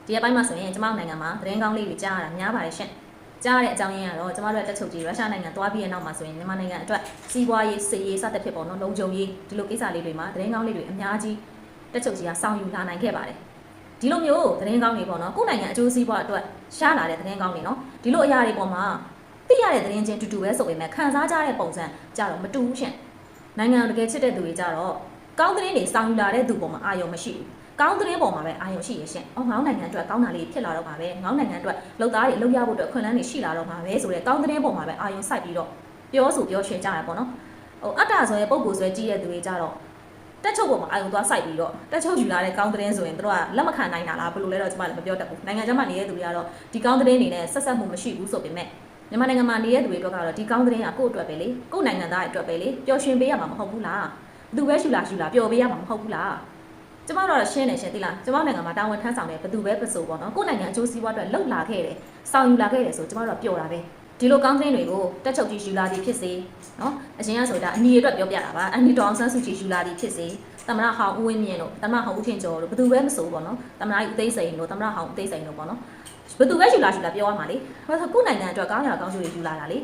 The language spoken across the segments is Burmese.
ဒီအပိုင်းမှာဆိုရင်ကျမတို့နိုင်ငံမှာသတင်းကောင်းလေးတွေကြားရတာများပါတယ်ရှင်ကြားတဲ့အကြောင်းရင်းကတော့ကျမတို့တက်ချုပ်ကြီးရုရှားနိုင်ငံသွားပြီးတဲ့နောက်မှာဆိုရင်မြန်မာနိုင်ငံအတွက်စီးပွားရေးစစ်ရေးစသဖြင့်ပေါ့နော်လုံခြုံရေးဒီလိုကိစ္စလေးတွေမှာသတင်းကောင်းလေးတွေအများကြီးတက်ချုပ်ကြီးကစောင့်ယူလာနိုင်ခဲ့ပါတယ်ဒီလိုမျိုးသတင်းကောင်းတွေပေါ့နော်ကိုယ့်နိုင်ငံအကျိုးစီးပွားအတွက်ရှားလာတဲ့သတင်းကောင်းတွေနော်ဒီလိုအရာတွေပေါ်မှာသိရတဲ့သတင်းချင်းတူတူပဲဆိုပေမဲ့ခံစားကြတဲ့ပုံစံကြတော့မတူဘူးရှင်နိုင်ငံတကယ်ချစ်တဲ့သူတွေကြတော့ကောင်းသတင်းတွေစောင့်ယူလာတဲ့သူပေါ်မှာအာရုံမရှိဘူးကောင်းသတင်းပေါ်မှာပဲအာရုံရှိရရှင်။ငေါင်းနိုင်ငံအတွက်ကောင်းတာလေးဖြစ်လာတော့မှာပဲ။ငေါင်းနိုင်ငံအတွက်လုံသားတွေအလုပ်ရဖို့အတွက်ခွင့်လန်းတွေရှိလာတော့မှာပဲဆိုတဲ့ကောင်းသတင်းပေါ်မှာပဲအာရုံစိုက်ပြီးတော့ပြောဆိုပြောရှင်းကြရပေါ့နော်။အတ္တဆိုရဲ့ပုံကိုယ်ဆွဲကြည့်တဲ့သူတွေကြတော့တက်ချုပ်ပေါ်မှာအာရုံသွားစိုက်ပြီးတော့တက်ချုပ်ယူလာတဲ့ကောင်းသတင်းဆိုရင်တို့ကလက်မခံနိုင်တာလားဘယ်လိုလဲတော့ကျွန်မလည်းမပြောတတ်ဘူး။နိုင်ငံခြားမှာနေတဲ့သူတွေကတော့ဒီကောင်းသတင်းတွေနဲ့ဆက်ဆက်မှုမရှိဘူးဆိုပေမဲ့မြန်မာနိုင်ငံမှာနေတဲ့သူတွေအတွက်ကတော့ဒီကောင်းသတင်းကကိုယ့်အတွက်ပဲလေ။ကိုယ့်နိုင်ငံသားတွေအတွက်ပဲလေ။ပျော်ရွှင်ပေးရမှာမဟုတ်ဘူးလား။ဘယ်သူပဲယူလာပျော်ပေးရမှာမဟုတ်ဘူးလား။ကျမတို့ရှင်းနေရှင်းသိလားကျမနိုင်ငံမှာတာဝန်ထမ်းဆောင်တဲ့ဘသူပဲပစိုးပေါ့နော်ကိုယ့်နိုင်ငံအကျိုးစီးပွားအတွက်လှုပ်လာခဲ့တယ်စောင့်ယူလာခဲ့တယ်ဆိုကျမတို့ကပျော်တာပဲဒီလိုကောင်းသတင်းတွေကိုတက်ချုပ်ကြီးယူလာသည်ဖြစ်စေနော်အရင်ကဆိုတာအနီအတွက်ပြောပြတာပါအနီတော်အောင်ဆန်းစုကြည်ယူလာသည်ဖြစ်စေသမရဟောင်းဦးဝင်းမြင့်တို့သမရဟောင်းဦးထင်ကျော်တို့ဘသူပဲမစိုးပေါ့နော်သမရဦးသိန်းစိန်တို့သမရဟောင်းဦးသိန်းစိန်တို့ပေါ့နော်ဘသူပဲယူလာပြောရမှာလေဘာလို့ကိုယ့်နိုင်ငံအတွက်ကောင်းရကောင်းကျိုးတွေယူလာတာလေ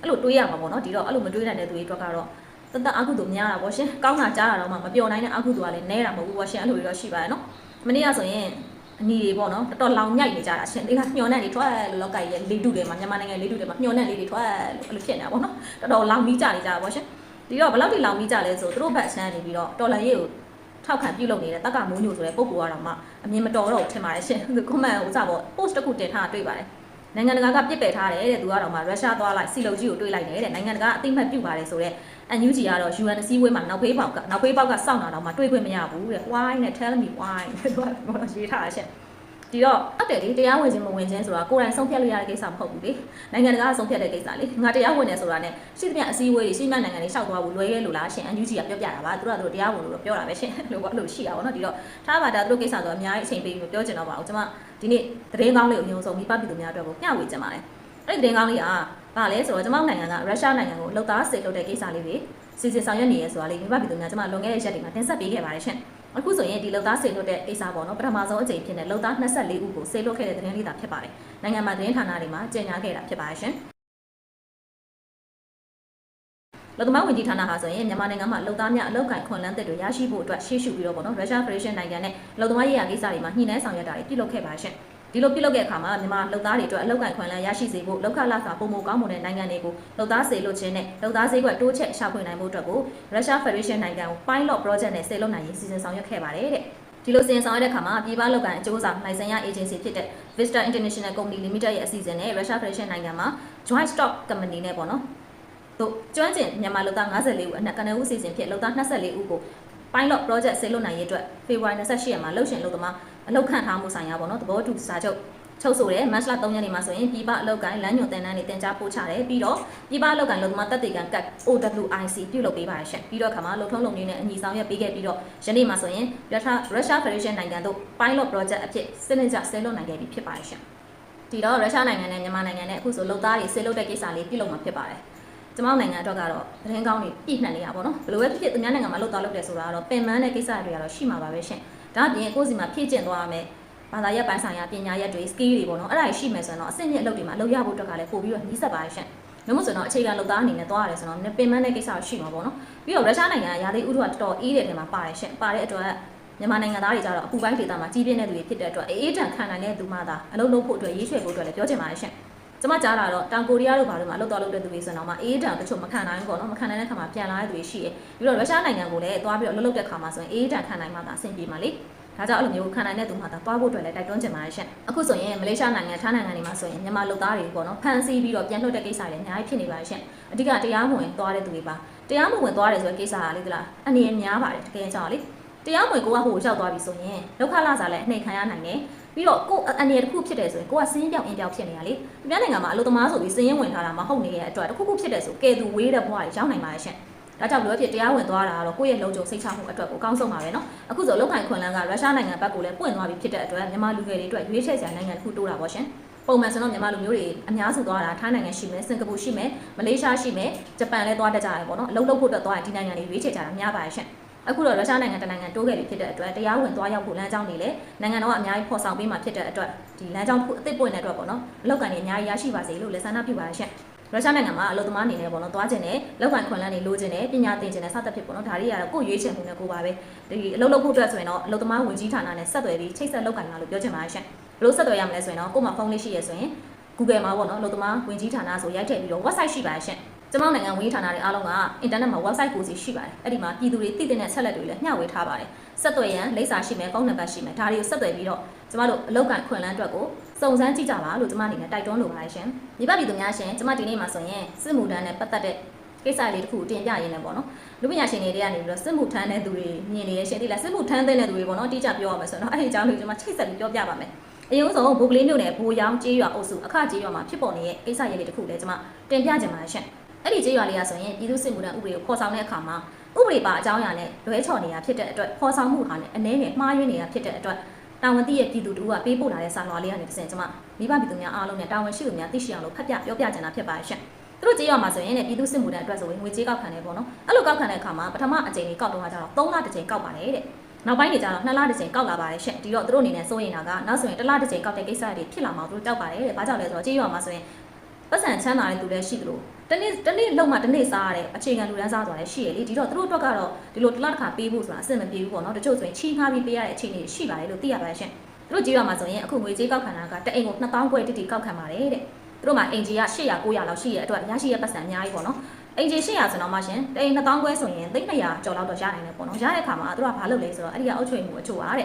အဲ့လိုတွေးရမှာပေါ့နော်ဒီတော့အဲ့လိုမတွေးနိုင်တဲ့သူတွေအတွက်ကတော့တသက်အကုသို့များတာပေါ့ရှင်ကောင်းတာကြားတာတော့မှမပျော်နိုင်တဲ့အကုသို့ကလည်းနဲတာမဟုတ်ဘူးပေါ့ရှင်အဲ့လိုတွေတော့ရှိပါတယ်နော်မနေ့ကဆိုရင်အနီတွေပေါ့နော်တော်တော်လောင်မြိုက်နေကြတာရှင်ဒီကမျောနဲ့တွေထွက်လို့လောက်ကကြီးလေးတုတွေမှာမြန်မာနိုင်ငံလေးတုတွေမှာမျောနဲ့လေးတွေထွက်လို့အဲ့လိုဖြစ်နေတာပေါ့နော်တော်တော်လောင်ပြီးကြနေကြတာပေါ့ရှင်ဒီတော့ဘယ်လောက်ထိလောင်ပြီးကြလဲဆိုသူတို့ဘက်ဆန်းနေပြီးတော့တော်လန်ရေးကိုထောက်ခံပြုလုပ်နေတဲ့တက်ကမိုးညိုဆိုတဲ့ပုံပေါ်ကတော့မှအမြင်မတော်တော့ထင်ပါတယ်ရှင်သူ comment ဟိုစပေါ့ post တစ်ခုတင်ထားတွေ့ပါတယ်နိုင်ငံတကာကပြစ်ပယ်ထားတယ်တဲ့သူကတော့မှရုရှားသွားလိုက်စီလုံကြီးကိုတွေးလိုက်တယ်တဲ့နိုင်ငံတကာအသိမှတ်ပြုပါတယ်ဆိုတော့NUG ကတော့ UN အစည်းအဝေးမှာနောက်ဖေးပေါက်ကစောင့်တာတော့မှတွေးခွင့်မရဘူးတဲ့ why နဲ့ tell me why သူကရေးထားတာရှင့်ဒီတော့ဟုတ်တယ်လေတရားဝင်ခြင်းမဝင်ခြင်းဆိုတာကိုယ်တိုင်ဆုံးဖြတ်လို့ရတဲ့ကိစ္စမဟုတ်ဘူးလေနိုင်ငံတကာကဆုံးဖြတ်တဲ့ကိစ္စလေငါတရားဝင်တယ်ဆိုတာနဲ့ရှိသမျှအစည်းအဝေးတွေရှိမှနိုင်ငံတွေရှောက်သွားဖို့လွယ်ရဲလို့လားရှင် NUG ကပြောပြတာပါသူတို့တရားဝင်လို့တော့ပြောတာပဲရှင်လို့ပေါ့လို့ရှိတာပေါ့နော်ဒီတော့ထားပါဒါသူတို့ကိစ္စဆိုတော့အများကြီးအချိန်ပေးပြီးပြောချင်တော့ပါအောင်ကျွန်မဒီနေ့သတင်းကောင်းလေးကိုအရင်ဆုံးမိဘပြည်သူများအတွက်ကိုမျှဝေချင်ပါတယ်အဲ့ဒီသတင်းကောင်းလေးကဘာလဲဆိုတော့ကျွန်မနိုင်ငံကရုရှားနိုင်ငံကိုလှုပ်သားစေလုပ်တဲ့ကိစ္စလေးတွေစီစဉ်ဆောင်ရွက်နေရဲဆိုတာလေးမိဘပြည်သူများကျွန်မလွန်ခဲ့တဲ့ရက်တွေမှာတင်ဆက်ပေးခဲ့ပါတယ်ရှင်အခုဆိုရင်ဒီလှုပ်သားစေလွတ်တဲ့ကိစ္စပေါ့နော်ပထမဆုံးအကြိမ်ဖြစ်တဲ့လှုပ်သား24ဦးကိုစေလွတ်ခဲ့တဲ့သတင်းလေးသာဖြစ်ပါတယ်နိုင်ငံမှာသတင်းဌာနတွေမှာကြေညာခဲ့တာဖြစ်ပါတယ်ရှင်လုံသမားဝန်ကြီးဌာနဟာဆိုရင်မြန်မာနိုင်ငံမှာလှုပ်သားများအလောက်ကိုင်ခွန်လန်းသစ်တွေရရှိဖို့အတွက်ရှေ့ရှုပြီးတော့ပေါ့နော်ရုရှားဖက်ဒရေးနိုင်ငံနဲ့လုံသမားရေးရာကိစ္စတွေမှာညှိနှိုင်းဆောင်ရွက်တာတွေပြုလုပ်ခဲ့ပါရှင်ဒီလိုပြုလုပ်တဲ့အခါမှာမြန်မာလှုပ်သားတွေအတွက်အလောက်ကိုင်ခွန်လန်းရရှိစေဖို့လောက်ခလာစာပုံမကောင်းမွန်တဲ့နိုင်ငံတွေကိုလှုပ်သားစေလွတ်ခြင်းနဲ့လှုပ်သားဈေးကွက်တိုးချက်ရှာဖွေနိုင်မှုအတွက်ကိုရုရှားဖက်ဒရေးနိုင်ငံကို pilot project နဲ့စေလွတ်နိုင်ရေးစီစဉ်ဆောင်ရွက်ခဲ့ပါတယ်တဲ့ဒီလိုစီစဉ်ဆောင်ရွက်တဲ့အခါမှာပြည်ပလောက်ကန်အကျိုးဆောင်လိုင်စင်ရ agency ဖြစ်တဲ့ Vista International Company Limited ရဲ့အစီအစဉ်နဲ့ရုရှားဖက်ဒရေးနိုင်ငံမှာ joint stock company နဲ့ပေါ့နော်တို့ကျွမ်းကျင်မြန်မာလုပ်သား54ဦးအနက်ကနဦးစီစဉ်ဖြစ်လုပ်သား24ဦးကို pilot project ဆေးလွတ်နိုင်ရေးအတွက်ဖေဖော်ဝါရီ28ရက်မှာလှုပ်ရှင်လုပ်သမားအလုပ်ခန့်ထားမှုဆိုင်ရာပေါ့နော်သဘောတူစာချုပ်ချုပ်ဆိုတဲ့မတ်လ3ရက်နေ့မှာဆိုရင်ပြည်ပအလုပ်ကိုင်းလမ်းညွှန်တင်တန်းတွေတင် जा ပို့ချတယ်ပြီးတော့ပြည်ပအလုပ်ကိုင်းလုပ်သမားတပ်တွေကကတ် OWIC ပြုလုပ်ပေးပါရရှင်ပြီးတော့ခါမှာလုံထုံးလုံနည်းနဲ့အညီဆောင်ရွက်ပေးခဲ့ပြီးတော့ယနေ့မှာဆိုရင်ရုရှားဖက်ဒရေးနိုင်ငံတို့ pilot project အဖြစ်စနစ်ကျဆေးလွတ်နိုင်ခဲ့ပြီဖြစ်ပါရရှင်ဒီတော့ရုရှားနိုင်ငံနဲ့မြန်မာနိုင်ငံနဲ့အခုဆိုလုပ်သားတွေဆေးလွတ်တဲ့ကိစ္စလေးပြုလုပ်မှာဖြစ်ပါတယ်ကျွန်မနိုင်ငံအတွက်ကတော့သတင်းကောင်းတွေပြည့်နှက်နေတာပေါ့နော်ဘယ်လိုပဲဖြစ်ဖြစ်သူများနိုင်ငံမှာလုပ်တယ်ဆိုတာကတော့ပင်ပန်းတဲ့ကိစ္စတွေကတော့ရှိမှာပါပဲရှင်ဒါအပြင်ကိုယ့်စီမှာဖြည့်ကျင့်သွားရမယ်ဘာသာရပ်ပိုင်းဆိုင်ရာပညာရပ်တွေ skill တွေပေါ့နော်အဲ့ဒါတွေရှိမယ်ဆိုရင်တော့အဆင့်မြင့်အလုပ်တွေမှာလုပ်ရဖို့အတွက်ကလည်းပို့ပြီးတော့နှီးစပ်ပါရှင်လို့မို့ဆိုတော့အခြေခံလုပ်သားအနေနဲ့သွားရတယ်ဆိုတော့ပင်ပန်းတဲ့ကိစ္စရှိမှာပေါ့နော်ပြီးတော့ရုရှားနိုင်ငံရာသီဥတုကတော်တော်အေးတဲ့ထဲမှာပါတယ်ရှင်ပါတဲ့အတွက်မြန်မာနိုင်ငံသားတွေကြတော့အပူပိုင်းဒေသမှာကြီးပြင်းတဲ့သူတွေဖြစ်တဲ့အတွက်အေးတန်ခံနိုင်တဲ့သူမှသာအလုပ်လုပ်ဖို့အတွက်ရေးချယ်ဖို့အတွက်လည်းပြောချင်ပါတယ်ရှင်ကျွန်မကြားလာတော့တောင်ကိုရီးယားတို့ဘာလို့မှအလုပ်တော်လုပ်တဲ့သူတွေဆိုတော့မှအေးတန်တချို့မခံနိုင်ဘူးပေါ့နော်မခံနိုင်တဲ့ခါမှာပြန်လာတဲ့သူတွေရှိတယ်ပြီးတော့ရုရှားနိုင်ငံကိုလည်းသွားပြီးတော့အလုပ်လုပ်တဲ့ခါမှာဆိုရင်အေးတန်ခံနိုင်မှသာအဆင်ပြေမှာလေဒါကြောင့်အဲ့လိုမျိုးခံနိုင်တဲ့သူမှသာသွားဖို့အတွက်လည်းတိုက်တွန်းချင်ပါတယ်ရှင်အခုဆိုရင်မလေးရှားနိုင်ငံထိုင်းနိုင်ငံတွေမှာဆိုရင်မြန်မာလုပ်သားတွေပေါ့နော်ဖန်ဆီးပြီးတော့ပြန်လွှတ်တဲ့ကိစ္စတွေအများကြီးဖြစ်နေပါတယ်ရှင်အဓိကတရားမဝင်သွားတဲ့သူတွေပါတရားမဝင်သွားတယ်ဆိုတဲ့ကိစ္စကလေဒီလားအနေနဲ့များပါတယ်တကယ်ကြောင့်လေတရားမဝင်ကိုကဟိုရောက်သွားပြီဆိုရင်ဒုက္ခလာစားလည်းအနှိမ်ခံရနိုင်တယ်ပြီးတော့ကိုအနေနဲ့တစ်ခုဖြစ်တယ်ဆိုရင်ကိုကစင်းပြောင်းအင်းပြောင်းဖြစ်နေတာလေဒီပြည်နိုင်ငံမှာအလုပ်သမားဆိုပြီးစင်းရင်ဝင်ထားတာမဟုတ်နေတဲ့အတွက်တစ်ခုခုဖြစ်တယ်ဆိုကဲသူဝေးတဲ့ဘဝတွေရောက်နိုင်ပါရဲ့ရှင်ဒါကြောင့်လို့ဖြစ်တရားဝင်သွားတာကတော့ကိုယ့်ရဲ့လုံခြုံစိတ်ချမှုအတွက်ကိုအကောင်းဆုံးပါပဲเนาะအခုဆိုလောက်ခိုင်ခွန်လန်းကရုရှားနိုင်ငံဘက်ကိုလည်းပွင့်သွားပြီဖြစ်တဲ့အတွက်မြန်မာလူငယ်တွေအတွက်ရွေးချယ်စရာနိုင်ငံတစ်ခုတိုးတာပေါ့ရှင်ပုံမှန်ဆိုတော့မြန်မာလူမျိုးတွေအများစုသွားတာထိုင်းနိုင်ငံရှိမယ်စင်ကာပူရှိမယ်မလေးရှားရှိမယ်ဂျပန်လည်းသွားတတ်ကြတယ်ပေါ့เนาะအလုပ်လုပ်ဖို့အတွက်သွားရင်ဒီနိုင်ငံတွေရွေးချယ်ကြတာများပါရဲ့ရှင် အခုတော့ရုရှားနိုင်ငံတနိုင်ငံတိုးခဲ့ပြီဖြစ်တဲ့အတွက်တရားဝင်သွားရောက်ဖို့လမ်းကြောင်းတွေလည်းနိုင်ငံတော်ကအများကြီးဖော်ဆောင်ပေးမှာဖြစ်တဲ့အတွက်ဒီလမ်းကြောင်းတစ်ခုအသစ်ပွင့်တဲ့အတွက်ပေါ့နော်အလောက်ကန်တွေအများကြီးရရှိပါစေလို့လည်းဆန္ဒပြုပါရရှင်ရုရှားနိုင်ငံမှာအလုပ်သမားအနေနဲ့ပေါ့နော်သွားခြင်းနဲ့လောက်ကန်ခွန်လန်းတွေလိုချင်တယ်ပညာသင်ခြင်းနဲ့စသဖြင့်ပေါ့နော်ဒါတွေကတော့ကိုယ်ရွေးချယ်မှုနဲ့ကိုပါပဲဒီအလုပ်လုပ်ဖို့အတွက်ဆိုရင်တော့အလုပ်သမားဝင်ကြီးဌာနနဲ့ဆက်သွယ်ပြီးချိတ်ဆက်လောက်ကန်လာလို့ပြောချင်ပါရရှင်ဘယ်လိုဆက်သွယ်ရမလဲဆိုရင်တော့ကိုယ်မှာဖုန်းလေးရှိရဆိုရင် Google မှာပေါ့နော်အလုပ်သမားဝင်ကြီးဌာနဆိုရိုက်ထည့်ပြီးတော့ website ရှိပါရရှင်ကျမနိုင်ငံဝင်ကြီးဌာနတွေအားလုံးကအင်တာနက်မှာ website ကိုစီရှိပါတယ်အဲ့ဒီမှာပြည်သူတွေသိတဲ့ဆက်လက်တွေလည်းမျှဝေထားပါတယ်ဆက်သွယ်ရန်လိပ်စာရှိမယ်ဖုန်းနံပါတ်ရှိမယ်ဒါတွေကိုဆက်သွယ်ပြီးတော့ကျမတို့အလုပ်ကန်ခွင့်လန်းအတွက်ကိုစုံစမ်းကြည့်ကြပါလို့ကျမအနေနဲ့တိုက်တွန်းလိုပါတယ်ရှင်ဒီပတ်ပြည်သူများရှင်ကျမဒီနေ့မှာဆိုရင်စစ်မှုထမ်းနဲ့ပတ်သက်တဲ့ကိစ္စလေးတစ်ခုတင်ပြရင်းနဲ့ပေါ့နော်လူပညာရှင်တွေကနေပြီးတော့စစ်မှုထမ်းတဲ့သူတွေမြင်နေရရှင်ဒီလားစစ်မှုထမ်းတဲ့သူတွေပေါ့နော်အတိအကျပြောရမယ်ဆိုတော့အဲ့ဒီအကြောင်းလေးကျမချိတ်ဆက်ပြီးပြောပြပါမယ်အရင်ဆုံးဘိုးကလေးမြို့နယ်ဘိုးရောင်ကျေးရွာအုပ်စုအခကျေးရွာမှာဖြစ်ပေါ်နေတဲ့ကိစ္စရေးလေးတစ်ခုလည်းကျမတင်ပြချင်ပါတယ်ရှင်အဲ့ဒီကျေးရွာလေးကဆိုရင်ပြည်သူ့စစ်မှုထမ်းဥပဒေကိုဖော်ဆောင်တဲ့အခါမှာဥပဒေပါအကြောင်းအရာနဲ့လွဲချော်နေတာဖြစ်တဲ့အတွက်ဖော်ဆောင်မှုဟာလည်းအနည်းငယ်မှားယွင်းနေတာဖြစ်တဲ့အတွက်တာဝန်သိရဲ့ပြည်သူတို့ကပေးပို့လာတဲ့စာလွှာလေးကနေတစ်ဆင့်ကျမမိဘပြည်သူများအားလုံးနဲ့တာဝန်ရှိသူများသိရှိအောင်လို့ဖတ်ပြပြောပြချင်တာဖြစ်ပါတယ်ရှင်သူတို့ကြေးရွာမှာဆိုရင်လည်းပြည်သူစစ်မှုထမ်းအတွက်ဆိုရင်ငွေကြေးကောက်ခံတယ်ပေါ့နော်အဲ့လိုကောက်ခံတဲ့အခါမှာပထမအကြိမ်လေးကောက်တော့ကြတော့3လတစ်ကြိမ်ကောက်ပါတယ်တဲ့နောက်ပိုင်းတွေကျတော့2လတစ်ကြိမ်ကောက်လာပါတယ်ရှင်ဒီတော့သူတို့အနေနဲ့စိုးရင်တာကနောက်ဆိုရင်1လတစ်ကြိမ်ကောက်တဲ့ကိစ္စတွေဖြစ်လာမှာသူတို့ကြောက်ပါတယ်တဲ့ဘာကြောင့်လဲဆိုတော့ကြေးရွာမှာဆိုရင်ပတ်စံချမ်းသာတဲ့သူလည်းရှိသလိုတနေ့လုံးမှတနေ့စားရတဲ့အခြေခံလူတန်းစားဆိုတာလည်းရှိရလေဒီတော့သူတို့အတွက်ကတော့ဒီလိုတစ်လတစ်ခါပေးဖို့ဆိုတာအဆင်မပြေဘူးပေါ့နော်တချို့ဆိုရင်ချီးငှားပြီးပေးရတဲ့အခြေအနေရှိပါတယ်လို့သိရပါတယ်ရှင်သူတို့ကြေးရွာမှာဆိုရင်အခုငွေကြေးကောက်ခံတာကတအိမ်ကို2000ကျပ်တိတိကောက်ခံပါတယ်တဲ့သူတို့မှာအင်ဂျီက800 900လောက်ရှိရတဲ့အတွက်ရရှိရပတ်စံအများကြီးပေါ့နော်အင်ဂျီ800ဆိုတော့မှရှင်တအိမ်2000ကျပ်ဆိုရင်300ကျော်လောက်တော့ရနိုင်တယ်ပေါ့နော်ရတဲ့အခါမှာသူတို့ကဘာလုပ်လဲဆိုတော့အဲ့ဒီကအုပ်ချုပ်မှုအချို့ပါတ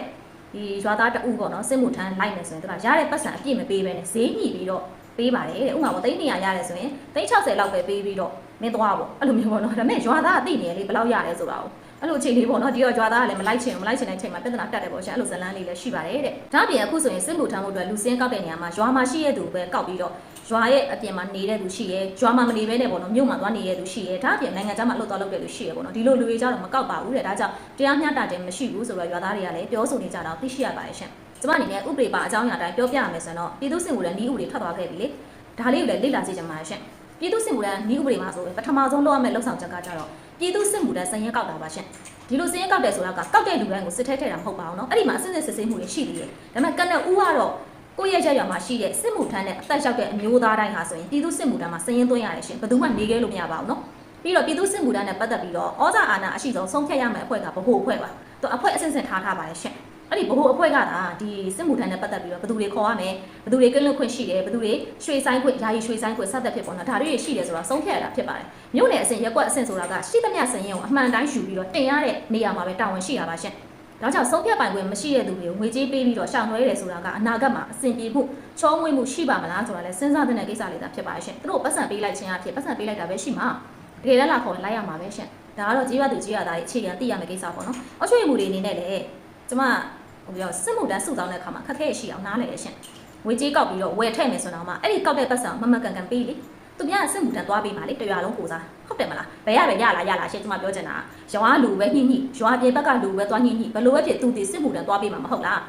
ဲ့ဒီရွာသားတအုပ်ပေါ့နော်စစ်မှုထမ်းလိုက်နေဆိုရင်သူကရတဲ့ပတ်စံအပြည့်မပေးဘဲနဲ့ဈေးညှိပြီးတော့ပေးပါတယ်တဲ့ဥပမာပေါ့300ရတယ်ဆိုရင်360လောက်ပဲပေးပြီးတော့မင်းသွားပေါ့အဲ့လိုမျိုးပေါ့နော်ဒါပေမဲ့ရွာသားကသိနေလေဘယ်လောက်ရတယ်ဆိုတာကိုအဲ့လိုအခြေလေးပေါ့နော်ဒီတော့ရွာသားကလည်းမလိုက်ချင်တဲ့အချိန်မှာပြဿနာတက်တယ်ပေါ့ရှင်အဲ့လိုဇလန်းလေးလည်းရှိပါတယ်တဲ့ဒါအပြင်အခုဆိုရင်စစ်မှုထမ်းမှုအတွက်လူစင်းကောက်တဲ့နေရာမှာရွာမှာရှိရတဲ့သူပဲကောက်ပြီးတော့ရွာရဲ့အပြင်မှာနေတဲ့သူရှိရဲရွာမှာမနေဘဲနဲ့ပေါ့နော်မြို့မှာသွားနေတဲ့သူရှိရဲဒါအပြင်နိုင်ငံခြားမှာလှုပ်သွားလုပ်တဲ့သူရှိရဲပေါ့နော်ဒီလိုလူတွေကြတော့မကောက်ပါဘူးတဲ့ဒါကြောင့်တရားမျှတတယ်မရှိဘူးဆိုတော့ရွာသားတွေကလည်းပြောဆိုနေကြတာသိရှိရပါတယ်ရှင်ကျမအနေနဲ့ဥပဒေပါအကြောင်းအရာတိုင်းပြောပြရမယ်ဆိုတော့ပြည်သူ့စစ်မှုထမ်းဤဥပဒေထွက်သွားခဲ့ပြီလေဒါလေးကိုလည်းလေ့လာကြည့်ကြပါရှင်ပြည်သူ့စစ်မှုထမ်းဤဥပဒေမှာဆိုရင်ပထမဆုံးလုပ်ရမယ့်လုပ်ဆောင်ချက်ကကြတော့ပြည်သူ့စစ်မှုထမ်းစာရင်းကောက်တာပါရှင်ဒီလိုစာရင်းကောက်တယ်ဆိုတာကကောက်တဲ့လူတိုင်းကိုစစ်ထဲထည့်တာမဟုတ်ပါဘူးเนาะအဲ့ဒီမှာအစစ်စစ်ဆေးမှုတွေရှိသေးတယ်ဒါပေမဲ့ကနဦးကတော့ကိုယ့်ရဲ့ရက်ရွာမှာရှိတဲ့စစ်မှုထမ်းနဲ့အသက်ရောက်တဲ့အမျိုးသားတိုင်းဟာဆိုရင်ပြည်သူ့စစ်မှုထမ်းမှာစာရင်းသွင်းရတယ်ရှင်ဘယ်သူမှနေခဲ့လို့မရပါဘူးเนาะပြီးတော့ပြည်သူ့စစ်မှုထမ်းနဲ့ပတ်သက်ပြီးတော့ဩဇာအာဏာအရှိဆုံးဆုံးဖြတ်ရမယ့်အဖွဲ့ကဗဟိုအဖွဲ့ပါသူအဖွဲ့အဆင့်ဆင့်ထားပါရဲ့ရှင်အဲ့ဒီဗဟိုအဖွဲ့ကဒါဒီစစ်မှုထမ်းနဲ့ပတ်သက်ပြီးတော့ဘယ်သူတွေခေါ်ရမယ်ဘယ်သူတွေကင်းလွတ်ခွင့်ရှိတယ်ဘယ်သူတွေရွှေဆိုင်ခွင့်ယာယီရွှေဆိုင်ခွင့်စသဖြင့်ပေါ့နော်ဒါတွေရှိတယ်ဆိုတော့ဆုံးဖြတ်ရတာဖြစ်ပါတယ်မြို့နယ်အဆင့်ရက်ကွက်အဆင့်ဆိုတာကရှိသမျှစရင်ကိုအမှန်တိုင်းယူပြီးတော့တင်ရတဲ့နေရာမှာပဲတာဝန်ရှိတာပါရှင်ဒါကြောင့်ဆုံးဖြတ်ပိုင်ခွင့်မရှိတဲ့သူတွေကိုငွေကြေးပေးပြီးတော့ရှောင်လွှဲတယ်ဆိုတာကအနာဂတ်မှာအဆင်ပြေမှုချောမွေ့မှုရှိပါမလားဆိုတာလည်းစဉ်းစားတဲ့ကိစ္စလေးသာဖြစ်ပါရှင်သူတို့ပတ်စံပေးလိုက်ခြင်းအဖြစ်ပတ်စံပေးလိုက်တာပဲရှိမှာတကယ်လည်းလာခေါ်လိုက်ရမှာပဲရှင်ဒါကတော့ကြီးရသူကြီးရသားရဲ့အခြေခံသိရမယ့်ကိစ္စပေါ့နော်အချွေမှုတွေအနေနဲ့လည်းကျမပြီးတော့စစ်မှုတန်းစုဆောင်တဲ့အခါမှာခက်ခဲရှိအောင်နားလည်ရရှင်ငွေကြေးကောက်ပြီးတော့ဝယ်ထည့်မယ်ဆိုတော့မှအဲ့ဒီကောက်တဲ့ပတ်စံမမှန်ကန်ပေးလေသူများစစ်မှုတန်းသွားပေးပါလေတရွာလုံးကိုစားဟုတ်တယ်မလားဘယ်ရပဲရလားရှင်းကျမပြောချင်တာရွာလူပဲညှိရွာပြင်ဘက်ကလူပဲသွားညှိဘယ်လိုပဲဖြစ်သူဒီစစ်မှုတန်းသွားပေးမှာမဟုတ်လား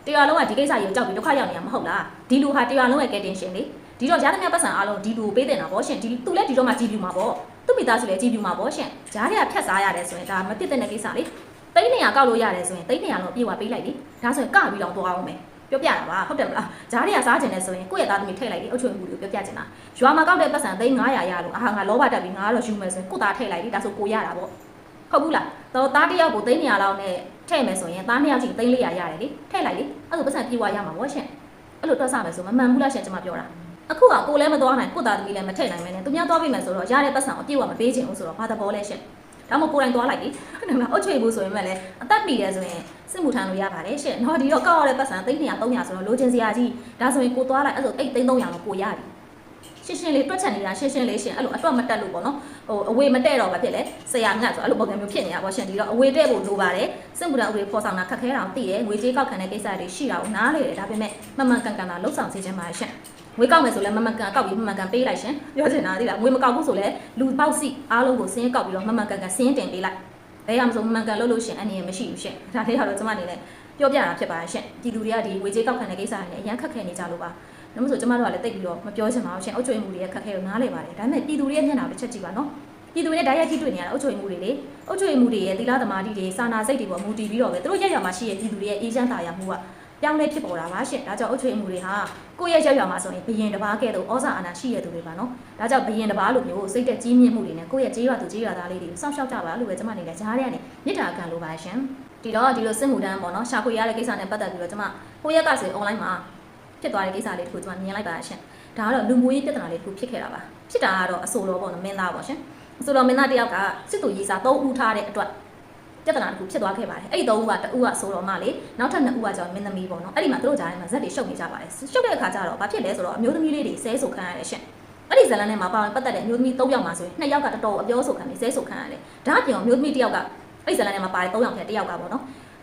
တရွာလုံးကဒီကိစ္စကြီးကိုကြောက်ပြီးဒုက္ခရောက်နေတာမဟုတ်လားဒီလူဟာတရွာလုံးရဲ့ကဲတင်ရှင်လေဒီတော့ရသမျှပတ်စံအားလုံးဒီလူပေးတင်တာပေါ့ရှင်ဒီသူလည်းဒီတော့မှကြည်ပြူမှာပေါ့သူ့မိသားစုလည်းကြည်ပြူမှာပေါ့ရှင်ဂျားတွေကဖြတ်စားရတယ်ဆိုရင်ဒါမဖြစ်တဲ့ကိစ္စလေ300ကောက်လို့ရတယ်ဆိုရင်300လောက်ပြေဝပေးလိုက်လေဒါဆိုရင်ကပြီးတော့သွားအောင်မယ်ပြောပြတာပါဟုတ်တယ်မလားဂျားတွေကစားကျင်နေဆိုရင်ကိုယ့်ရဲ့သားသမီးထည့်လိုက်လေအုပ်ချုပ်မှုတွေကိုပြောပြချင်တာရွာမှာကောက်တဲ့ပတ်စံ300ရလို့အာငါလောဘတက်ပြီးငါကတော့ယူမယ်ဆိုရင်ကိုယ့်သားထည့်လိုက်လေဒါဆိုကိုရတာပေါ့ဟုတ်ဘူးလားတော့သားတစ်ယောက်ကို300လောက်နဲ့ထည့်မယ်ဆိုရင်သား2ယောက်ချင်း300ရတယ်လေထည့်လိုက်လေအဲ့လိုပတ်စံပြေဝရမှာပေါ့ရှင်အဲ့လိုတွက်ဆမယ်ဆိုမမှန်ဘူးလားရှင်ကျွန်မပြောတာအခုကကိုလည်းမသွားနိုင်ကိုသားသမီးလည်းမထည့်နိုင်မဲနဲ့သူများသွားပြီမယ်ဆိုတော့ရတဲ့ပတ်စံကိုပြေဝမပေးချင်ဘူးဆိုတော့ဘာသဘောလဲရှင်ဒါမှမဟုတ်ကိုယ်တိုင်သွားလိုက်လေဟုတ်တယ်မလားအုတ်ချွေဘူးဆိုရင်မှလည်းအသက်ပြီတယ်ဆိုရင်စစ်မှုထမ်းလို့ရပါတယ်ရှင့်တော့ဒီတော့ကောက်ရတဲ့ပတ်စံ300 300ဆိုတော့လိုချင်စရာကြီးဒါဆိုရင်ကိုသွားလိုက်အဲ့ဆို300လောက်ကိုရပြီရှင်းလေးတွက်ချက်နေတာရှင်းလေးရှင်းအဲ့လိုအတွက်မတက်လို့ပေါ့နော်ဟိုအဝေးမတက်တော့ဘာဖြစ်လဲဆရာငတ်ဆိုအဲ့လိုပုံစံမျိုးဖြစ်နေတာပေါ့ရှင်းဒီတော့အဝေးတက်ဖို့လိုပါတယ်စစ်မှုထမ်းဥပဒေဖော်ဆောင်တာခက်ခဲတာသိတယ်ငွေကြေးကောက်ခံတဲ့ကိစ္စတွေရှိတာကိုနားလေတယ်ဒါပေမဲ့မှန်မှန်ကန်ကန်တာလှုပ်ဆောင်စေချင်ပါတယ်ရှင့်ငွေကောက်မယ်ဆိုလဲမမှန်ကန်ကောက်ပြီးမမှန်ကန်ပေးလိုက်ရှင်ပြောချင်တာသိလားငွေမကောက်ဘူးဆိုလဲလူပေါက်စီအားလုံးကိုစင်းကောက်ပြီးတော့မမှန်ကန်ကန်စင်းတင်ပေးလိုက်ဘယ်ရမဆိုမမှန်ကန်လုပ်လို့ရှင်အနေနဲ့မရှိဘူးရှင်ဒါလေးကတော့ကျွန်မအနေနဲ့ပြောပြတာဖြစ်ပါတယ်ရှင်ဒီလူတွေကဒီငွေကြေးကောက်ခံတဲ့ကိစ္စတွေနဲ့အရန်ခက်ခဲနေကြလို့ပါဒါမှမဟုတ်ကျွန်မတို့ကလည်းတိတ်ပြီးတော့မပြောချင်ပါဘူးရှင်အုပ်ချုပ်မှုတွေရဲ့ခက်ခဲကိုနားလည်ပါတယ်ဒါပေမဲ့ပြည်သူတွေရဲ့မျက်နှာတစ်ချက်ကြည့်ပါနော် ပြည်သူတွေနဲ့ဓာတ်ရိုက်ထိတွေ့နေရတာအုပ်ချုပ်မှုတွေလေအုပ်ချုပ်မှုတွေရဲ့သီလသမာဓိတွေစာနာစိတ်တွေပေါ်မူတည်ပြီးတော့ပဲသူတို့ရက်ရွာမှာရှိတဲ့ပြည်သူတွေရဲ့အေးချမ်းသာယာမှုကပြောင်းလဲဖြစ်ပေါ်တာပါရှင်ဒါကြောင့်အုပ်ချုပ်မှုတွေဟာကိုယ့်ရဲ့ရက်ရွာမှာဆိုရင်ဘယင်တစ်ပါးကဲ့သို့ဩဇာအာဏာရှိရသူတွေပါနော်ဒါကြောင့်ဘယင်တစ်ပါးလိုမျိုးစိတ်သက်ကြီးမြင့်မှုတွေနဲ့ကိုယ့်ရဲ့ကြေးရွာသူကြေးရွာသားလေးတွေကိုစောင့်ရှောက်ကြပါလို့ပဲကျွန်မအနေနဲ့ကြားရတဲ့မြစ်တာခံလိုပါရှင်ဒီလိုစစ်မှုထမ်းပေါ့နော်ရှာဖွေရတဲ့ကိစ္စနဲ့ပတ်သက်ပြီးတော့ကျွန်မဟိုရက်ကဆို online မှာဖြစ်သွားတဲ့ကိစ္စလေးတခုကျွန်မမြင်လိုက်ပါရှင်ဒါကတော့လူမှုရေးပြဿနာလေးတခုဖြစ်ခဲ့တာပါဖြစ်တာကတော့အဆိုတော်ပေါ့နော်မင်းသားပေါ့ရှင်အဆိုတော်မင်းသားတယောက်ကစစ်သူရေးစာ3ဦးထားတဲ့အတွက်ပြဿနာတခုဖြစ်သွားခဲ့ပါတယ်အဲ့ဒီ3ဦးကတဦးကဆိုတော်မလေးနောက်ထပ်2ဦးကကျတော့မင်းသမီးပေါ့နော်အဲ့ဒီမှာသူတို့ကြားထဲမှာဇက်တွေရှုပ်နေကြပါတယ်ရှုပ်တဲ့အခါကျတော့ဘာဖြစ်လဲဆိုတော့အမျိုးသမီးလေးတွေဆဲဆိုခံရတယ်ရှင်အဲ့ဒီဇလန်ထဲမှာပါဝင်ပတ်သက်တဲ့အမျိုးသမီး3ယောက်မှာဆိုရင်2ယောက်ကတော်တော်အပြောဆိုခံပြီးဆဲဆိုခံရတယ်ဒါအပြင်အမျိုးသမီး1ယောက်ကအဲ့ဒီဇလန်ထဲမှာပါတယ်3ယောက်ထဲ1ယောက်ကပေါ့နေ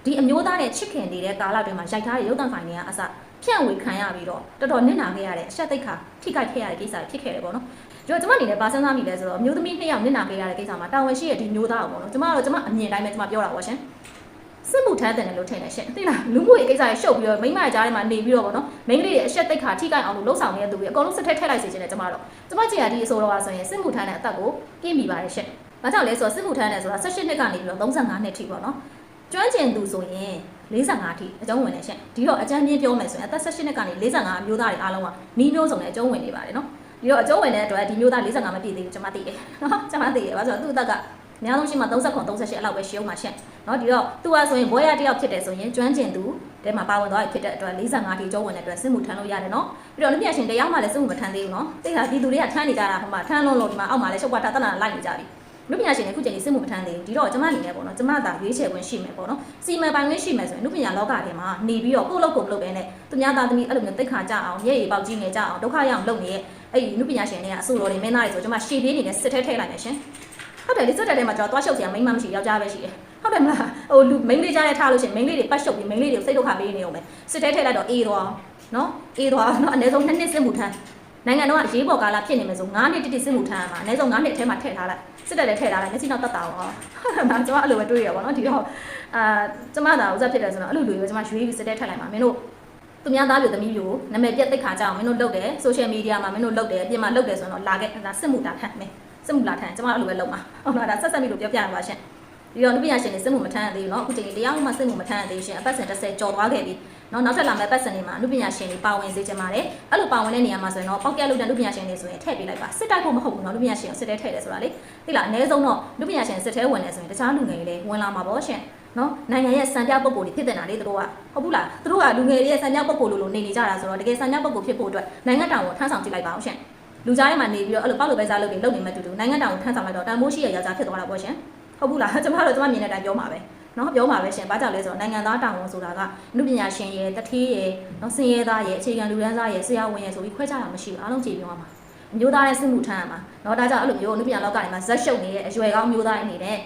ာ်ဒီအမျိုးသားနဲ့ချစ်ခင်နေတဲ့ကာလတွေမှာရိုက်ထားတဲ့ရုပ်သံဖိုင်တွေကအစဖြန့်ဝေခံရပြီးတော့တော်တော်နစ်နာခဲ့ရတဲ့အဆက်သိက္ခာထိခိုက်ခဲ့ရတဲ့ကိစ္စဖြစ်ခဲ့တယ်ပေါ့နော်ကျွန်တော်အနေနဲ့ပါစမ်းသားမိလဲဆိုတော့အမျိုးသမီး2ယောက်နစ်နာခဲ့ရတဲ့ကိစ္စမှာတာဝန်ရှိတဲ့ဒီမျိုးသားကိုပေါ့နော်ကျွန်မအမြင်တိုင်းပဲကျွန်မပြောတာပေါ့ရှင်စစ်မှုထမ်းတယ်လို့ထင်တယ်ရှင်သိလားလူမှုရေးကိစ္စတွေရှုပ်ပြီးတော့မိမကြားထဲမှာနေပြီးတော့ပေါ့နော်မိန်းကလေးတွေအဆက်သိက္ခာထိခိုက်အောင်လို့လှုပ်ဆောင်နေတဲ့သူတွေအကုန်လုံးစစ်ထက်ထည့်လိုက်စေချင်တယ်ကျွန်မကြည်ရဒီအဆိုတော့ဆိုရင်စစ်မှုထမ်းတဲ့အသက်ကိုပြည့်မိပါတယ်ရှင်ဘာကြောင့်လဲဆိုတော့စစ်မှုထမ်းတယ်ဆိုတာ18နှစ်ကနေပြီးတော့35နှစ်ထိပေါ့နော်ကျွမ်းကျင်သူဆိုရင်45အထိအကျုံးဝင်နေရှင်ဒီတော့အကြမ်းပြင်းပြောမယ်ဆိုရင်အသက်18နှစ်ကနေ45အမျိုးသားတွေအားလုံးကနီးမျိုးစုံနဲ့အကျုံးဝင်နေပါတယ်နော်ဒီတော့အကျုံးဝင်တဲ့အတွက်ဒီမျိုးသား45မပြည့်သေးဘူးကျွန်မသိတယ်နော်ကျွန်မသိတယ်ဘာလို့ဆိုတော့သူ့အသက်ကအများဆုံးရှိမှ39 38အလောက်ပဲရှိအောင်ပါရှင်နော်ဒီတော့သူကဆိုရင်ဘွဲရတယောက်ဖြစ်တယ်ဆိုရင်ကျွမ်းကျင်သူတဲမှာပါဝင်သွားပြီဖြစ်တဲ့အတွက်45ထိကျုံးဝင်တဲ့အတွက်စစ်မှုထမ်းလို့ရတယ်နော်ပြီးတော့လူပြရှင်တရားမှလည်းစစ်မှုမထမ်းသေးဘူးနော်သိတာဒီသူတွေကထမ်းနေကြတာဟိုမှာထမ်းလုံးလုံးဒီမှာအောက်မှာလည်းရှုပ်ပွားတာတနာလိုက်နေကြပြီလူပညာရှင်တွေခုချိန်ကြီးစစ်မှုမထမ်းသေးဘူးဒီတော့ကျွန်မအနေနဲ့ပေါ့နော်ကျွန်မသာရွေးချယ်ခွင့်ရှိမယ်ပေါ့နော်စီမံပိုင်ခွင့်ရှိမယ်ဆိုရင်လူပညာလောကထဲမှာနေပြီးတော့ကိုယ့်လုပ်ကိုမလုပ်ဘဲနဲ့သူများသားသမီးအဲ့လိုမျိုးသိက္ခာကြအောင်ရဲရီပေါက်ကြီးနေကြအောင်ဒုက္ခရအောင်လုပ်နေတဲ့အဲ့ဒီလူပညာရှင်တွေကအဆိုတော်တွေမင်းသားတွေဆိုကျွန်မရှေ့ပြေးနေတဲ့စစ်ထဲထည့်လိုက်မယ်ရှင်ဟုတ်တယ်လေစစ်တဲ့ထဲမှာကျွန်တော်သွားရှုပ်စရာမိန်းမမရှိယောက်ျားပဲရှိတယ်ဟုတ်တယ်မလားဟိုလူမိန်းလေးကြားနဲ့ထားလို့ရှိရင်မိန်းလေးတွေပတ်ရှုပ်ပြီးမိန်းလေးတွေကိုစိတ်ဒုက္ခပေးနေအောင်ပဲစစ်ထဲထည့်လိုက်တော့အေးသွားနော်အေးသွားနော်အနည်းဆုံး2နှစ်စစ်မှုထမ်းနိုင်ငံတော်ကရေးပေါ်ကာလဖြစ်နေမယ်ဆို9နှစ်တိတိစစ်မှုထမ်းရမှာအနည်းဆုံး9နှစ်အထဲမှာထည့်ထားလိုက်စစ်တက်လည်းထည့်ထားလိုက်မျက်စိနောက်တက်တာရောဒါကျွန်မအဲ့လိုပဲတွေးရပါတော့ဒီတော့ကျွန်မသာဥစားဖြစ်တယ်ဆိုတော့အဲ့လိုတွေပဲကျွန်မရွေးပြီးစစ်တက်ထည့်လိုက်ပါမင်းတို့သူများသားမျိုးသမီးမျိုးနာမည်ပြက်သိခါကြအောင်မင်းတို့လုပ်တယ်ဆိုရှယ်မီဒီယာမှာမင်းတို့လုပ်တယ်အပြင်မှာလုပ်တယ်ဆိုတော့လာခဲ့ဒါစစ်မှုတာထမ်းမယ်စစ်မှုလာထမ်းကျွန်မအဲ့လိုပဲလုပ်မှာဟုတ်လားဒါဆက်မိလို့ပြောပြရပါရှင်ဒီတော့လူပညာရှင်တွေစစ်မှုမထမ်းရသေးဘူးเนาะအခုချိန်တရားမှစစ်မှုမထမ်းရသေးရှင်အပတ်စဉ်30ကျော်သွားခဲ့ပြီเนาะနောက်ထပ်လာမယ့်ပတ်စဉ်တွေမှာလူပညာရှင်တွေပါဝင်စေချင်ပါတယ်အဲ့လိုပါဝင်တဲ့နေရာမှာဆိုရင်တော့ပေါက်ကက်လုပ်တဲ့လူပညာရှင်တွေဆိုရင်ထည့်ပေးလိုက်ပါစစ်တိုက်ဖို့မဟုတ်ဘူးเนาะလူပညာရှင်ကိုစစ်တဲထည့်တယ်ဆိုတာလေသိလားအနည်းဆုံးတော့လူပညာရှင်စစ်တဲဝင်တယ်ဆိုရင်တခြားလူငယ်တွေလည်းဝင်လာမှာပေါ့ရှင်เนาะနိုင်ငံရဲ့စံပြပုံကိုယ်တွေဖြစ်တဲ့နာလေသူတို့ကဟုတ်ဘူးလားသူတို့ကလူငယ်တွေရဲ့စံပြပုံကိုယ်လိုနေကြတာဆိုတော့တကယ်စံပြပုံကိုယ်ဖြစ်ဖို့အတွက်နိုင်ငံတော်ကိုထမ်းဆောင်ကြည့်လိုက်ပါအောင်ရှင်လူကြားထဲမှာနေပြီးတော့အဲ့လိုပေါက်လိုပဲစားလုပ်နေနေမှတူတူနိုင်ငံတော်ကိုထမ်းဆောင်လိုက်တော့တန်မိုးရှိရဲ့ယောက်ျားဖြစ်သွားတာပေါ့ရှင်ဟုတ်ဘူးလားကျွန်မတို့မြင်တဲ့အတိုင်းပြောမှာပဲเนาะပြောမှာပဲရှင်ဘာကြောင့်လဲဆိုတော့နိုင်ငံသားတာဝန်ဆိုတာကလူပညာရှင်ရဲ့တထေးရဲ့เนาะစင်ရဲသားရဲ့အခြေခံလူတန်းစားရဲ့ဆရာဝန်ရဲ့ဆိုပြီးခွဲခြားတာမရှိဘူးအားလုံးကြည်ပြောရမှာမျိုးသားရဲ့စစ်မှုထမ်းရမှာเนาะဒါကြောင့်အဲ့လိုမျိုးလူပညာလောကတွေမှာဇက်ရှုပ်နေတဲ့အရွယ်ကောင်းမျိုးသားတွေနေန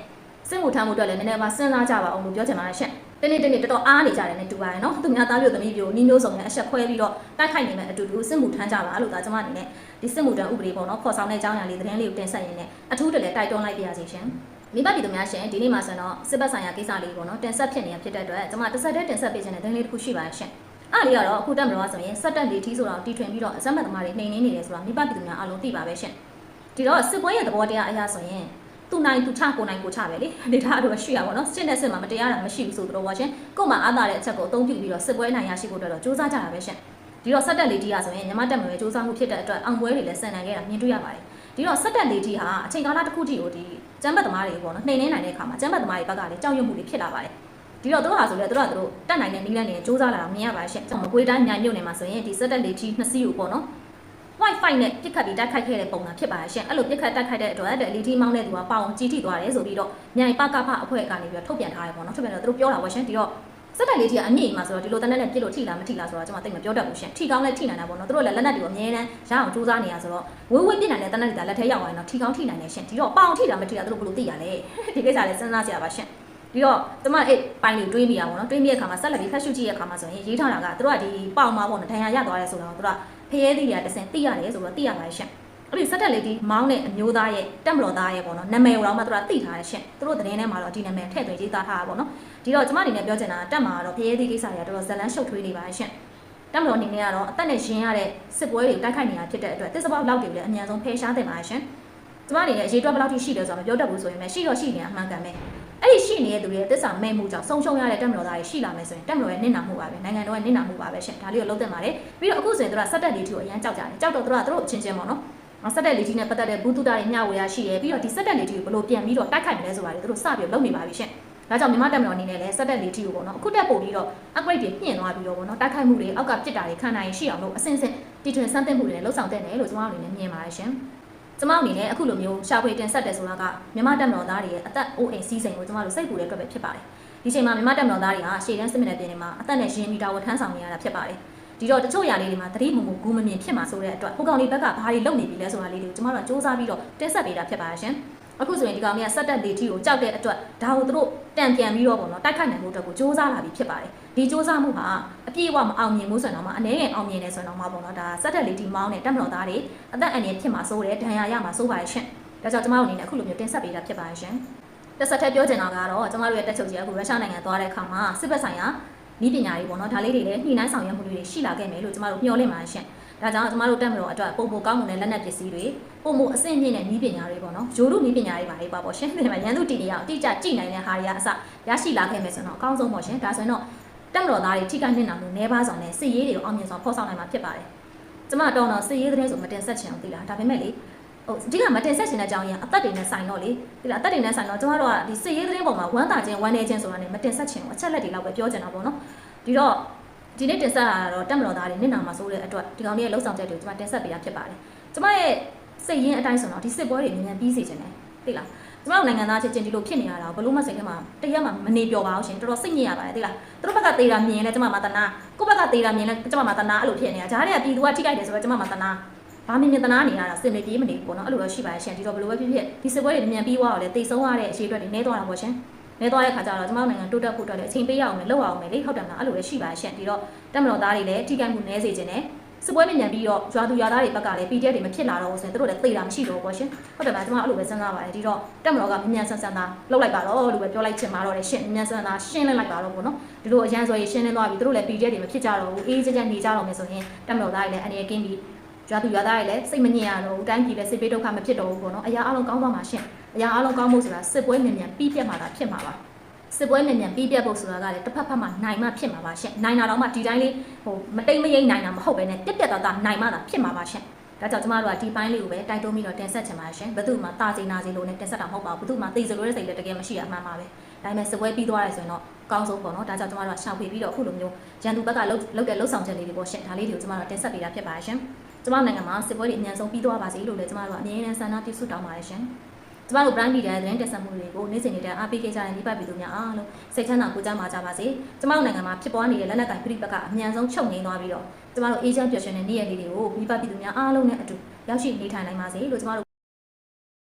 ဲ့စစ်မှုထမ်းမှုအတွက်လည်းနည်းနည်းပါစဉ်းစားကြပါအောင်လို့ပြောချင်ပါတယ်ရှင်တနေ့တော်တော်အားနေကြတယ်နဲ့တူပါတယ်เนาะသူများသားမျိုးသမီးမျိုးနီးမျိုးစုံနဲ့အဆက်ခွဲပြီးတော့တိုက်ခိုက်နေမယ်အတူတူစစ်မှုထမ်းကြပါလို့ဒါကျွန်မအနေနဲ့ဒီစစ်မှုထမ်းဥပဒေပေါ့เนาะခေါ်ဆောင်တဲ့အကြောင်းအရာလေးသတင်းလေးကိုတင်ဆက်ရင်းနဲ့အထူးတလည်းတိုက်တွန်းလိုက်ပါရစေရှင်မိဘပြည်သူများရှင်ဒီနေ့မှာဆိုတော့စစ်ဘက်ဆိုင်ရာကိစ္စလေးပေါ့နော်တင်ဆက်ဖြစ်နေရဖြစ်တဲ့အတွက်ကျွန်မတစ်ဆက်တည်းတင်ဆက်ပေးခြင်းတဲ့သတင်းလေးတစ်ခုရှိပါတယ်ရှင်အဲ့ဒီကတော့အခုတက်မလို့ဆိုရင်စက်တက်လေးထီးဆိုတော့တီထွင်ပြီးတော့အစက်မှတ်သမားတွေနှိမ်နှင်းနေတယ်ဆိုတာမိဘပြည်သူများအားလုံးသိပါပဲရှင်ဒီတော့စစ်ပွဲရဲ့သဘောတရားအရာဆိုရင်သူနိုင်သူချကိုနိုင်ကိုချပဲလေဒေတာတော့ရှိရပါတော့စစ်နဲ့စစ်မှာမတရားတာမရှိဘူးဆိုတော့ပါရှင်ကို့မှာအားသာတဲ့အချက်ကိုအသုံးပြုပြီးတော့စစ်ပွဲနိုင်ရရှိဖို့အတွက်တော့စူးစမ်းကြတာပဲရှင်ဒီတော့စက်တက်လေးထီးကဆိုရင်ညီမတက်မယ်ပဲစူးစမ်းမှုဖြစ်တဲ့အတွက်အောင်ပွဲတွေလည်းဆန်နိုင်ခဲ့တာမြင်တွေ့ရပါတယ်ဒီတော့စက်တက်လေးထီးဟာအချိန်ကာလတစ်ခုတည်းကိုဒီကျမ်းပတ်သမားတွေပေါ့နော်နှိမ်နှင်းနိုင်တဲ့အခါမှာကျမ်းပတ်သမားတွေဘက်ကလည်းကြောက်ရွံ့မှုတွေဖြစ်လာပါတယ်ဒီတော့တို့ဟာဆိုလေတို့တက်နိုင်တဲ့နီးလန်းတွေစူးစမ်းလာတာမြင်ရပါရှင့်မကွေးတိုင်းမြိုင်မြို့နယ်မှာဆိုရင်ဒီစက်တက်လေးထီး2စီးကိုပေါ့နော် Wi-Fi နဲ့ပြစ်ခတ်ပြီးတိုက်ခိုက်ခဲ့တဲ့ပုံစံဖြစ်ပါရှင့်အဲ့လိုပြစ်ခတ်တိုက်ခိုက်တဲ့အတွက်အဲ့ဒီထီးမောင်းတဲ့သူကပေါအောင်ကြီးထိသွားတယ်ဆိုပြီးတော့မြိုင်ပကဖအဖွဲ့ကနေပြီးတော့ထုတ်ပြန်ထားတယ်ပေါ့နော်ထုတ်ပြန်တော့တို့ပြောတာပါရှင့်ဒီတော့စက်တက်လေးထီးကအမြင့်မှာဆိုတော့ဒီလိုတနက်နဲ့ပြစ်လို့ထိလားမထိလားဆိုတော့ကျွန်မသိမပြောတတ်ဘူးရှင့်ထိကောင်းလဲထိနိုင်တာပေါ့နော်တို့လည်းလက်နက်တွေကိုအမြဲတမ်းရအောင်စူးစမ်းနေရဆိုတော့ဝေးပြစ်နိုင်တဲ့တနက်တွေကလက်ထဲရောက်သွားရင်တော့ထိကောင်းထိနိုင်တယ်ရှင့်ဒီတော့ပေါအောင်ထိလားမထိလားတို့ဘယ်လိုသိရလဲဒီကိစ္စလည်းစဉ်းစားကြရပါရှင့်ဒီတော့ကျွန်မအဲ့ပိုင်းလေးတွေးမိရပါတော့တွေးမိတဲ့အခါမှာဆက်လက်ပြီးဖတ်ရှုကြည့်တဲ့အခါမှာဆိုရင်ရေးထားတာကတို့ကဒီပေါအောင်မှာပေါ့နော်ဒဏ်ရာရသွားရဲဆိုတော့တို့ကဖရဲသီးတွေကတစင်သိရတယ်ဆိုတော့သိရပါတယ်ရှင့်အဲ့ဒီစက်တက်လေးဒီမောင်းတဲ့အမျိုးသားရဲ့တက်မတော်သားရဲ့ပေါ့နော်နာမည်ကိုတော့မှတို့ကသိထားတယ်ရှင့်တို့သတင်းထဲမှာတော့ဒီနာမည်ထည့်သွင်းရေးသားထားတာပေါ့နော်ဒီတော့ကျွန်မအနေနဲ့ပြောချင်တာတက်မှာတော့ဖရဲသီးကိစ္စတွေကတော်တော်ဇလန်းရှုပ်ထွေးနေပါတယ်ရှင့်တက်မတော်အနေနဲ့ကတော့အသက်နဲ့ရှင်ရတဲ့စစ်ပွဲတွေတိုက်ခိုက်နေတာဖြစ်တဲ့အတွက်တစ်စပေါက်လောက်တွေလည်းအများဆုံးဖယ်ရှားတင်ပါတယ်ရှင် ကျမအနေနဲ့အရေးတွက်ဘယ်လောက်ထိရှိတယ်ဆိုတော့မပြောတတ်ဘူးဆိုရင်လည်းရှိတော့ရှိနေအမှန်ကန်ပဲအဲ့ဒီရှိနေတဲ့သူတွေသစ္စာမဲ့မှုကြောင့်ဆုံးရှုံးရတဲ့တက်မတော်သားတွေရှိလာမယ်ဆိုရင်တက်မတော်ရဲ့နစ်နာမှုပါပဲနိုင်ငံတော်ရဲ့နစ်နာမှုပါပဲရှင်ဒါလေးကိုလုံးသက်ပါတယ်ပြီးတော့အခုဆိုရင်တို့ကစက်တက်လေးထီကိုအရန်ကြောက်ကြတယ်ကြောက်တော့တို့အချင်းချင်းပေါ့နော်စက်တက်လေးထီနဲ့ပတ်သက်တဲ့ဘူးတူတာတွေမျှဝေရရှိတယ်ပြီးတော့ဒီစက်တက်လေးထီကိုဘယ်လိုပြန်ပြီးတော့တိုက်ခိုက်မလဲဆိုတာတွေတို့စပြီးလုပ်နေပါပြီရှင်ဒါကြောင့်မြန်မာတက်မတော်အနေနဲ့လည်းစက်တက်လေးထီကိုပေါ့နော်အခုတက်ပို့ပြီးတော့ upgrade တွေပြင်သွားပြီးတော့ပေါ့နော်တိုက်ခိုက်မှုတွေအောက်ကပြစ်တာတွေခံနိုင်ရှိအောင်လို့အစင်စင်တီထွင်စမ်းသပ်မှုတွေနဲ့လှုပ်ဆောင်တဲ့နယ်လို့ကျွန်တော်အနေနဲ့မြင်ပါတယ်ရှင်ကျမအနေနဲ့အခုလိုမျိုးရှာဖွေတင်ဆက်တယ်ဆိုတာကမြန်မာတက်မတော်သားတွေရဲ့အသက်အိုးအိမ်စီးစိမ်ကိုကျမတို့စိတ်ပူတဲ့အတွက်ပဲဖြစ်ပါတယ်ဒီချိန်မှာမြန်မာတက်မတော်သားတွေကရှေ့တန်းစစ်မြေပြင်တွေမှာအသက်နဲ့ရင်းမီတာဝထမ်းဆောင်နေရတာဖြစ်ပါတယ်ဒီတော့တချို့ຢာလေးတွေမှာသတိမမှုဂူးမမြင်ဖြစ်မှာဆိုတဲ့အတွက်ဟိုကောင်လေးဘက်ကဘာတွေလုပ်နေပြီလဲဆိုတာလေးတွေကိုကျမတို့စူးစမ်းပြီးတော့တင်ဆက်ပေးတာဖြစ်ပါတယ်ရှင်အခုဆိုရင်ဒီကောင်လေးကစက်တက်လေးထီကိုကြောက်တဲ့အတွက်ဒါကိုတို့တန်ပြန်ပြီးတော့ပေါ့နော်တိုက်ခိုက်နိုင်ဖို့အတွက်ကိုစူးစမ်းလာပြီဖြစ်ပါတယ်ဒီစူးစမ်းမှုဟာအပြည့်အဝမအောင်မြင်ဘူးဆိုတော့မှအနေနဲ့အောင်မြင်နေဆိုတော့မှပေါ့နော်ဒါစက်တက်လေးထီမောင်းနဲ့တက်မတော်သားတွေအသက်အန္တရာယ်ဖြစ်မှာစိုးတယ်ဒဏ်ရာရမှာစိုးပါရဲ့ရှင်ဒါကြောင့်ကျမတို့အနေနဲ့အခုလိုမျိုးတင်ဆက်ပေးတာဖြစ်ပါတယ်ရှင်တက်ဆက်ထက်ပြောချင်တာကတော့ကျမတို့ရဲ့တက်ချုပ်ကြီးအခုရုရှားနိုင်ငံသွားတဲ့အခါမှာစစ်ဘက်ဆိုင်ရာဤပညာတွေပေါ့နော်ဒါလေးတွေလည်းညှိနှိုင်းဆောင်ရွက်မှုတွေရှိလာခဲ့မယ်လို့ကျမတို့မျှော်လင့်ပါတယ်ရှင်ဒါကြောင့်ကျမတို့တက်မတော်အတွက်ပုံပုံကောင်းမွန်တဲ့လက်နက်ပစ္စည်းတွေပုံမအဆင့်မြင့်တဲ့ဤပညာတွေပေါ့နော်ဂျိုးတို့ဤပညာတွေပါလေးပါပေါ့ရှင်ဒီမှာရန်သူတီတွေအောင်တိကျကြည့်နိုင်တဲ့ဟာတွေကအစရရှိလာခဲ့မယ်ဆိုတော့အကောင်းဆုံးပေါ့ရှင်ဒါဆိုရင်တော့တက်မတော်သားတွေထိခိုက်နေတာမျိုးနည်းပါးဆောင်နဲ့စစ်ရေးတွေကိုအောင်မြင်ဆောင်ဖော်ဆောင်နိုင်မှာဖြစ်ပါတယ်ကျမတော်တော့စစ်ရေးတဲ့ဆိုမတင်ဆက်ချင်အောင်သိလားဒါပေမဲ့လေဒီကမတင်ဆက်ရှင်တဲ့အကြောင်းရင်းအသက်တွေနဲ့ဆိုင်တော့လေဒီလားအသက်တွေနဲ့ဆိုင်တော့ကျမတို့ကဒီစစ်ရေးသတင်းပေါ်မှာဝမ်းသာခြင်းဝမ်းနည်းခြင်းဆိုတာနဲ့မတင်ဆက်ချင်ဘူးအချက်လက်တွေလောက်ပဲပြောချင်တာပေါ့နော်ဒီတော့ဒီနေ့တင်ဆက်ရတော့တက်မတော်သားတွေနစ်နာမှာစိုးတဲ့အတွက်ဒီကောင်လေးရဲ့လှုပ်ဆောင်ချက်တွေကိုကျမတင်ဆက်ပေးတာဖြစ်ပါတယ်ကျမရဲ့စိတ်ရင်းအတိုင်းဆိုတော့ဒီစစ်ပွဲတွေမြန်မြန်ပြီးစေချင်တယ်သိလားကျမတို့နိုင်ငံသားချင်းချင်းဒီလိုဖြစ်နေရတာဘလို့မှစိတ်ထဲမှာတရက်မှမနေပျော်ပါဘူးရှင်တော်တော်စိတ်ညစ်ရပါတယ်သိလားသူတို့ဘက်ကသေးတာမြင်လဲကျမမှာတနာကိုယ့်ဘက်ကသေးတာမြင်လဲကျမမှာတနာအဲ့လိုဖြစ်နေတာဂျားတွေကပြည်သူကထိခိုက်တယ်ဆိုတော့ကျမမှာတနာဘာမြင်တနာနေရတာစင်မေပြေးမနေဘူးပေါ့နော်အဲ့လိုတော့ရှိပါရဲ့ရှင်ဒီတော့ဘလို့ပဲဖြစ်ဖြစ်ဒီစစ်ပွဲတွေမြန်ပြီးသွားတော့လေတိတ်ဆုံးရတဲ့အရှိအတွက်တွေနေသွားတာပေါ့ရှင်နေသွားတဲ့ခါကျတော့ကျမတို့နိုင်ငံတိုးတက်ဖို့အတွက်လည်းအချိန်ပေးရအောင်မယ်လောက်အောင်မယ်လေဟုတ်တယ်မလားအဲ့လိုလည်းရှိပါရဲ့ရှင်ဒီတော့တက်မတော်သားတွေလည်းထိခိုက်မှုနည်းစေခြင်းနဲ့စစ်ပွဲမြန်ပြီးတော့ရွာသူရွာသားတွေဘက်ကလည်း PDF တွေမဖြစ်လာတော့ဘူးဆိုရင်တို့လည်းသိတာမရှိတော့ဘူးပေါ့ရှင်ဟုတ်တယ်မလားကျမအဲ့လိုပဲစဉ်းစားပါတယ်ဒီတော့တက်မတော်ကမြန်ဆန်ဆန်သာလောက်လိုက်ပါတော့လို့ပဲပြောလိုက်ချင်ပါတော့တယ်ရှင်မြန်ဆန်သာရှင်းလင်းလိုက်ပါတော့ပေါ့နော်ဒီလိုအရန်ဆိုရင်ရှင်းလင်းသွားပြီတို့လည်း PDF တွေမဖြစ်ကြတော့ဘူးအေးချမ်းချမ်းနေကြတော့မယ်ဆိုရင်တက်မတော်သားတွေလည်းအနေနဲ့ကင်းပြီးရွာသူရွာသားတွေလည်းစိတ်မညစ်ရတော့ဘူးတိုင်းပြည်လည်းစစ်ပေးဒုက္ခမဖြစ်တော့ဘူးပေါ့နော်အရာအလုံးကောင်းသွားမှာရှင်အရာအလုံးကောင်းဖို့ဆိုတာစစ်ပွဲမြန်ပြီးပြတ်မှာတာဖြစ်မှာပါစစ်ပွဲမြန်ပြီးပြတ်ဖို့ဆိုတာကလည်းတစ်ဖက်ဖက်မှာနိုင်မှဖြစ်မှာပါရှင်နိုင်တာတော့မှဒီတိုင်းလေးဟိုမတိတ်မရိမ့်နိုင်တာမဟုတ်ပဲနဲ့ပြတ်သားနိုင်မှသာဖြစ်မှာပါရှင်ဒါကြောင့်ကျမတို့ကဒီပိုင်းလေးကိုပဲတိုက်တွန်းပြီးတော့တင်ဆက်ချင်ပါရှင်ဘယ်သူမှတာစီနာစီလို့နဲ့တင်ဆက်တာမဟုတ်ပါဘူးဘယ်သူမှသိစလို့တဲ့စိတ်လည်းတကယ်မရှိရအမှန်ပါပဲဒါပေမဲ့စစ်ပွဲပြီးသွားရဲဆိုရင်တော့အကောင်းဆုံးပေါ့နော်ဒါကြောင့်ကျမတို့ကရှောင်ပြေးပြီးတော့အခုလိုမျိုးရန်သူဘက်ကလုတ်တဲ့လှုပ်ဆောင်ချက်လေးတွေပေါ့ရှင်ဒါလေးတွေကိုကျမတို့တင်ဆက်ပေးတာဖြစ်ပါရှင်ကျမတို့နိုင်ငံမှာစစ်ပွဲတွေအများဆုံးပြီးသွားပါစေလို့လည်းကျမတို့ကအမြဲတမ်းဆန္ဒပြုဆုတောင်းပါတယ်ရှင်ကျမတို့ brand leader တဲ့သတင်းတင်ဆက်မှုတွေကိုနေ့စဉ်နေ့တိုင်းအားပေးခဲ့ကြတဲ့မိဘပြည်သူများအားလုံးစိတ်ချမ်းသာကိုကြမှာကြပါစေကျမတို့နိုင်ငံမှာဖြစ်ပွားနေတဲ့လက်နက်ကိုင်ဖိပတ်ကအများဆုံးချုပ်ငြိမ်းသွားပြီးတော့ကျမတို့အေဂျင့်ပျော်ရွှင်တဲ့နေ့ရက်လေးတွေကိုမိဘပြည်သူများအားလုံးနဲ့အတူရောက်ရှိနေထိုင်နိုင်ပါစေလို့ကျမတို့